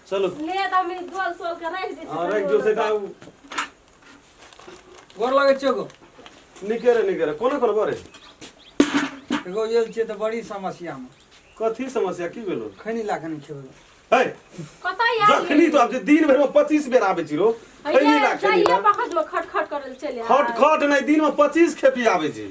चलो ले त हामी दोल सोल के राख दे हां रख दो सेटा गोर लगे छको निकेरे कोन बरे एगो येल छे त बड़ी समस्या में कथी समस्या की भेलो खैनी लाखनी खेबो है कता यार जखनी तो अब जे दिन भर में 25 बेर आवे छिरो खैनी ला खैनी ये पखत में खट करल चले खट नहीं दिन में 25 खेपी आवे छी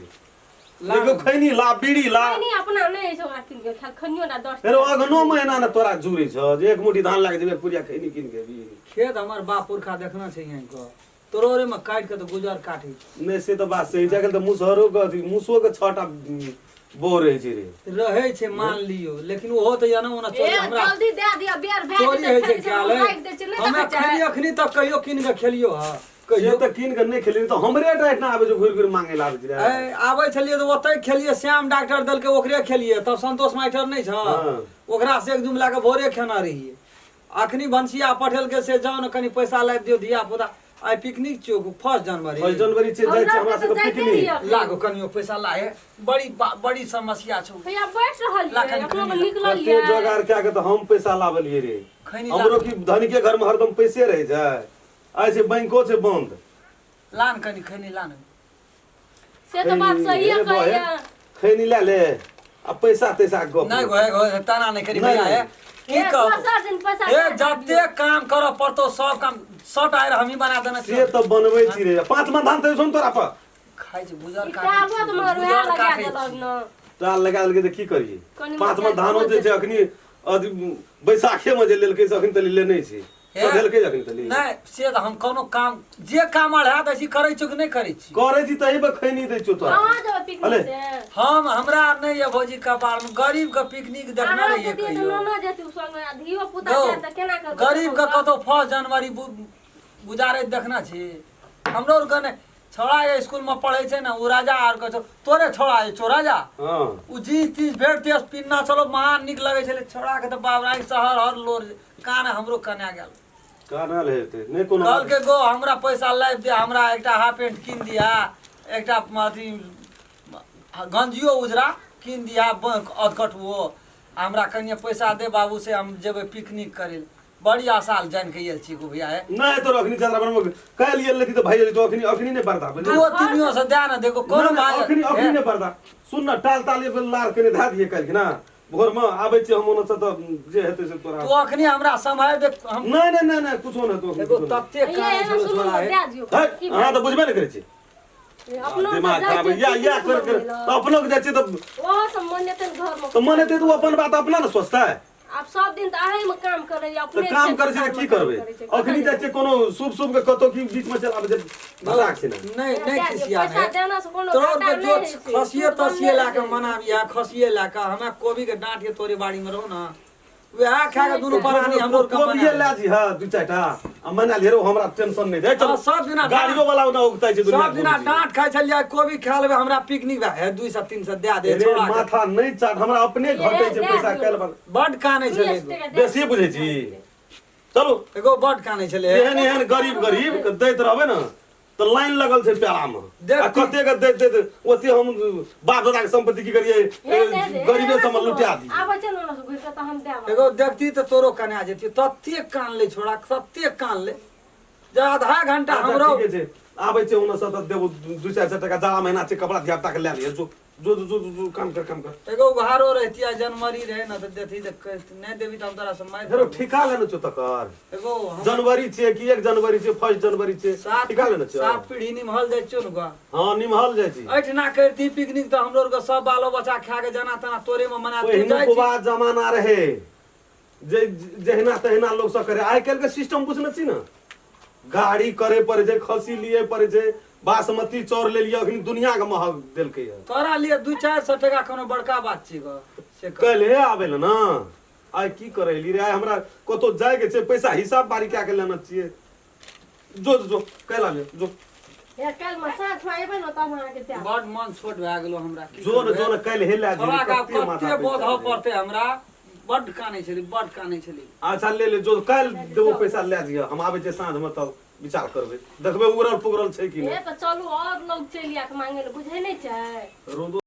देखो खैनी ला बीड़ी ला खैनी अपना नहीं छ किन के खनियो ना 10 फेर अगनो महीना ना तोरा जुरी छ जे एक मुठी धान लागे जेबे पुरिया खैनी किन के भी खेत हमर बाप पुरखा देखना छै यहीं को तोरोरे में काट के तो गुजर काटी नहीं से तो बात सही जगल तो मुसहरो के मुसो के छटा बो रहे छी रहे छे मान लियो लेकिन ओहो तो जानो ओना चोरी हमरा जल्दी दे दिया बेर भे चोरी है जे क्या ले हमें खैनी अखनी तक कहियो किन के खेलियो ह कहियो तो किन के नहीं खेली तो हमरे टाइट ना आवे जो घुर मांगे लावे छी ए आबै छलिए तो ओतै खेलिए श्याम डॉक्टर दल के ओकरे खेलिए तब संतोष मास्टर नहीं छ ओकरा से एक दुम लाके भोरे खाना रहिए अखनी बंसिया पठेल के से जाओ न कनी पैसा लाग दियो धिया पुता आई पिकनिक चो 1 जनवरी से जाय छै हमरा सब पिकनिक लागो कनियो पैसा लाए बड़ी समस्या छौ भैया बैठ रहल है अपना निकलल ये जोगार क्या के तो हम पैसा लावलिए रे हमरो की धनी के घर में हरदम पैसे रह जाए ऐसे बैंको से बंद लान कनी खैनी लान से तो बात सही है कहिया खैनी ला ले अब पैसा तैसा गप नहीं गए तना नहीं करी भैया है की कहो ए जते काम कर पड़तो सब काम सट आएर हमी बना देना से तो बनबै छी रे 5 मन धान तै सुन तोरा पर खाइ छै गुजर का बात मर वह लगा देलक न ताल लगा के की करिए 5 मन धानो जे छै अखनी बैसाखे में जे लेलकै से अखनी त लेने छै लेलकै अखनी त ले नहीं से हम कोनो काम जे काम अढ़ा दै करै छी कि नहीं करै छी करै छी तही पे खैनी दै छौ तोरा कहां जब पिकनिक से हम हमरा नहीं है भौजी कपार में गरीब के पिकनिक देखना रहिए कहियो न जेतु संग धियो पुता के त केना कर गरीब के कतो 1 जनवरी गुजारे देखना छी हमरो गने छोड़ा ये स्कूल में पढ़े छे ना उ राजा आर कछो तोरे छोड़ा है चो राजा हां उ जींस तीस भेटते पिन्ना चलो महान निक लगे छले छोड़ा के त बाबराई शहर हर लोर कान हमरो कन्या गेल कानल हेते नहीं कोनो कल के गो हमरा पैसा लाइब दे हमरा एकटा हाफ पैंट किन दिया एकटा अथी गंजियो उजरा किन दिया अधकट वो हमरा कनिया पैसा दे बाबू से हम जेबे पिकनिक करे बड़ी आसाल जान के येल छी को भैया है नहीं तो अखनी चंद्रा पर काल येल लेती तो भाई तो अखनी नहीं पड़ता दो तीनियों से ध्यान देखो कोनो भाई अखनी नहीं पड़ता सुन ना टाल ताल पे लार के धा दिए काल के ना भोर में आबै छी हम ओन से तो जे हेते से तोरा तू अखनी हमरा समय दे हम नहीं कुछ ना तो एगो तत्ते कान छलो छोड़ा है हां तो बुझबे नहीं करे छी अपनो दिमाग खराब या कर अपनो के जाचे तो ओ सब मनेते घर में तो मनेते तू अपन बात अपना ना सोचता है आप सब दिन त आही में काम करे अपने तो काम करे से की करबे अखनी जाचे कोनो शुभ के कतो की बीच में चलाबे जे मजाक छै ना नहीं खिसिया पैसा देना से कोनो तोरो घाटा के जो नहीं खसिए तसिए ला के मनाबिया खसिए ला के हमें कोबी के डांट के तोरे बाड़ी में रहो ना वह खा के दुनु प्राणी हमरो कम कोबी ला जी हां दू चारटा मना लेरो हमरा टेंशन नहीं दे चल सब दिना गाड़ियो वाला ना उगताई छै दुनिया सब दिना डांट खाइ छलिया कोबी खा लेबे हमरा पिकनिक है 200 300 दे दे छोड़ा माथा नहीं चाट हमरा अपने घटे छै पैसा काल बड कानै छले बेसी बुझै छी चलो एगो बड कानै छले एहन गरीब के दैत रहबे ना तो लाइन लगल छै प्याला में आ कते के दैत ओते हम बाप दादा के संपत्ति की करिए गरीबे से लुटा दी आबै छै न घुर के त हम देब एगो देखती तो तोरो कन्या जेती तत्ते कान ले छोड़ा तत्ते कान ले जे आधा घंटा हमरो आबै छै ओना से देबो 2-4 टका जाड़ा महीना छै कपड़ा धियापता के ले लियो जो काम कर एगो घारो रहतिया जनवरी रहे ना तो देती नहीं देबी त हम तोरा से मार फेरो ठिका लेनो छ तकर एगो जनवरी छै कि 1 जनवरी छै 1 जनवरी छै ठिका लेनो छ सात पीढ़ी निमहल जाय छौ न गा हां निमहल जाय छी ऐठना करती पिकनिक त हमरो के सब बालो बच्चा खा के जाना तना तोरे में मना तू जाय छी बाद जमाना रहे जे जहना तहना लोग सब करे आइ काल के सिस्टम बुझना छी ना गाड़ी करे पर जे खसी लिए पर जे बासमती चौर ले लिया अखनी दुनिया के महग देलकै है तोरा लिए 200-400 टका कोनो बड़का बात छी ग से कल हे आबे ल ना आइ की करैली रे आइ हमरा कतो जाय के छै पैसा हिसाब बारी क्या के लेना छिए जो कैला ले जो या कल में साथ में एबे न त हमरा के त्या बड मन छोट भ गेलो हमरा की जो कल हे ला थोड़ा कते बोध हो पड़ते हमरा बड कानै छली अच्छा ले जो कल देबो पैसा ले दिया हम आबे छै साँझ में तब विचार करबे देखबे उगरल पुगरल छै कि ए त चलू और लोग चलिया के मांगे ले बुझै नै छै